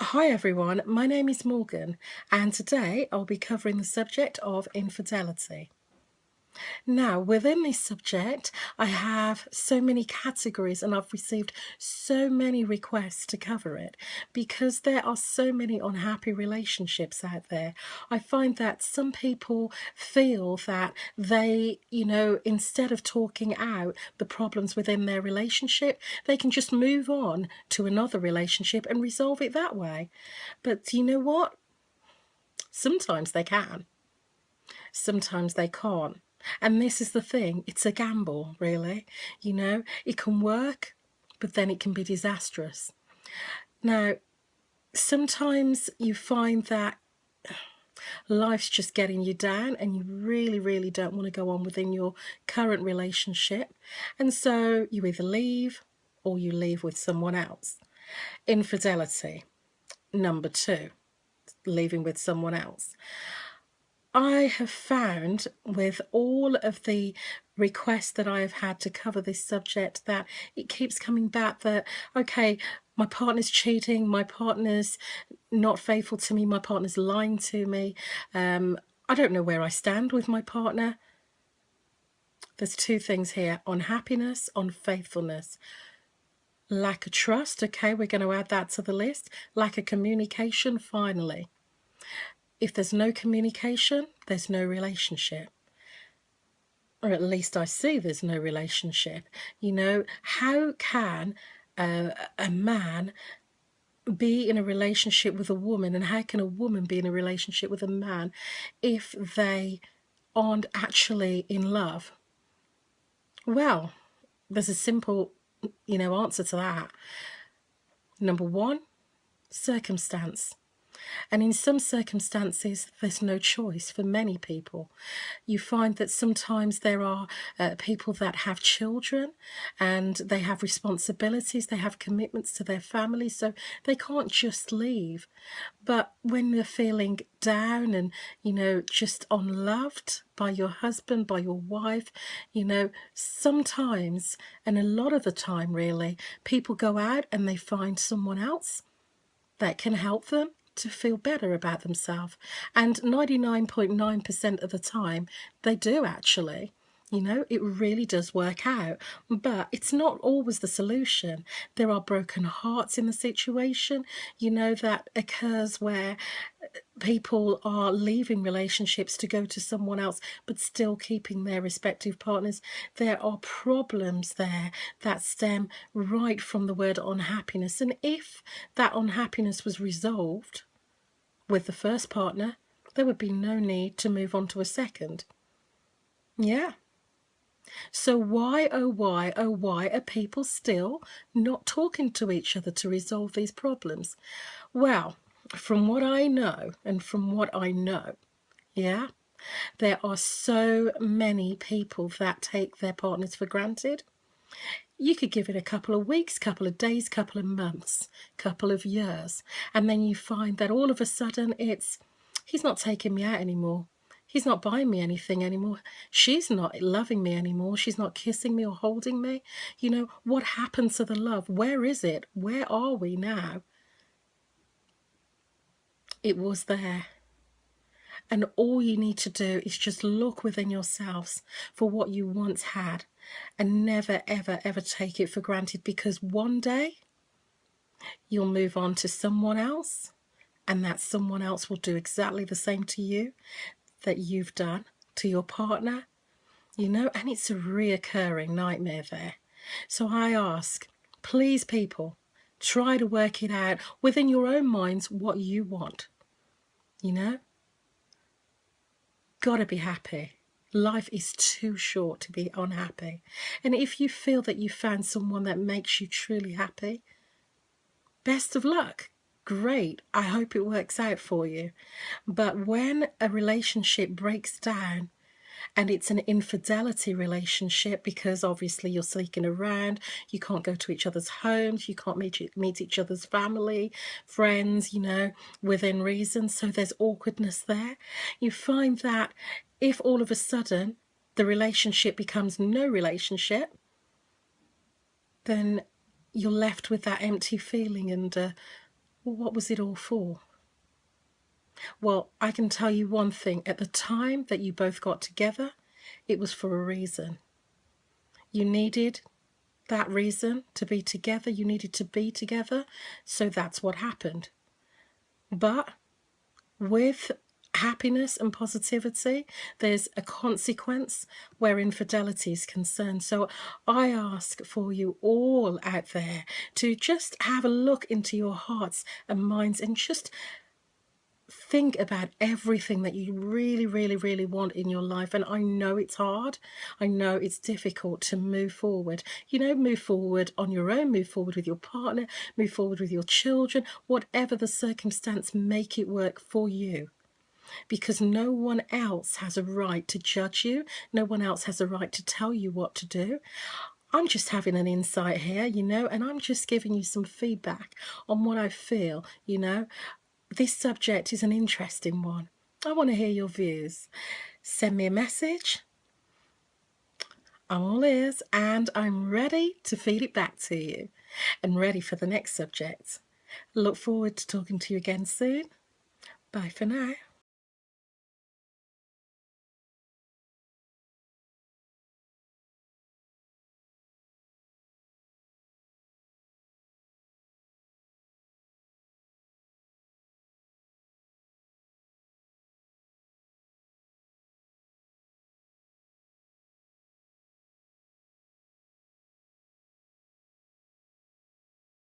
Hi everyone, my name is Morgan, and today I'll be covering the subject of infidelity. Now, within this subject, I have so many categories and I've received so many requests to cover it because there are so many unhappy relationships out there. I find that some people feel that instead of talking out the problems within their relationship, they can just move on to another relationship and resolve it that way. But you know what? Sometimes they can. Sometimes they can't. And this is the thing, it's a gamble, really. It can work, but then it can be disastrous. Now, sometimes you find that life's just getting you down and you really, really don't want to go on within your current relationship. And so you either leave or you leave with someone else. Infidelity, number two, leaving with someone else. I have found with all of the requests that I have had to cover this subject that it keeps coming back that, okay, my partner's cheating, my partner's not faithful to me, my partner's lying to me. I don't know where I stand with my partner. There's two things here: unhappiness, unfaithfulness. Lack of trust, okay, we're going to add that to the list. Lack of communication, finally. If there's no communication, there's no relationship. Or at least I see there's no relationship. How can a man be in a relationship with a woman, and how can a woman be in a relationship with a man if they aren't actually in love? Well, there's a simple, answer to that. Number one, circumstance. And in some circumstances, there's no choice for many people. You find that sometimes there are people that have children and they have responsibilities, they have commitments to their family, so they can't just leave. But when they're feeling down and, just unloved by your husband, by your wife, sometimes, and a lot of the time really, people go out and they find someone else that can help them to feel better about themselves. And 99.9% of the time, they do actually. It really does work out. But it's not always the solution. There are broken hearts in the situation, that occurs where people are leaving relationships to go to someone else but still keeping their respective partners. There are problems there that stem right from the word unhappiness, and if that unhappiness was resolved with the first partner, there would be no need to move on to a second. Yeah. So why, oh why are people still not talking to each other to resolve these problems? Well, from what I know, yeah, there are so many people that take their partners for granted. You could give it a couple of weeks, couple of days, couple of months, couple of years, and then you find that all of a sudden he's not taking me out anymore. He's not buying me anything anymore. She's not loving me anymore. She's not kissing me or holding me. What happened to the love? Where is it? Where are we now? It was there. And all you need to do is just look within yourselves for what you once had and never, ever, ever take it for granted, because one day you'll move on to someone else and that someone else will do exactly the same to you that you've done to your partner, and it's a reoccurring nightmare there. So I ask, please people, try to work it out within your own minds what you want. Gotta be happy. Life is too short to be unhappy. And if you feel that you found someone that makes you truly happy, best of luck. Great. I hope it works out for you. But when a relationship breaks down, and it's an infidelity relationship, because obviously you're sneaking around, you can't go to each other's homes, you can't meet each other's family, friends, within reason, so there's awkwardness there. You find that if all of a sudden the relationship becomes no relationship, then you're left with that empty feeling and Well, what was it all for? Well, I can tell you one thing. At the time that you both got together, it was for a reason. You needed that reason to be together. You needed to be together. So that's what happened. But with happiness and positivity, there's a consequence where infidelity is concerned. So I ask for you all out there to just have a look into your hearts and minds and just think about everything that you really, really, really want in your life. And I know it's hard. I know it's difficult to move forward. Move forward on your own, move forward with your partner, move forward with your children, whatever the circumstance, make it work for you. Because no one else has a right to judge you. No one else has a right to tell you what to do. I'm just having an insight here, and I'm just giving you some feedback on what I feel. This subject is an interesting one. I want to hear your views. Send me a message. I'm all ears, and I'm ready to feed it back to you and ready for the next subject. Look forward to talking to you again soon. Bye for now.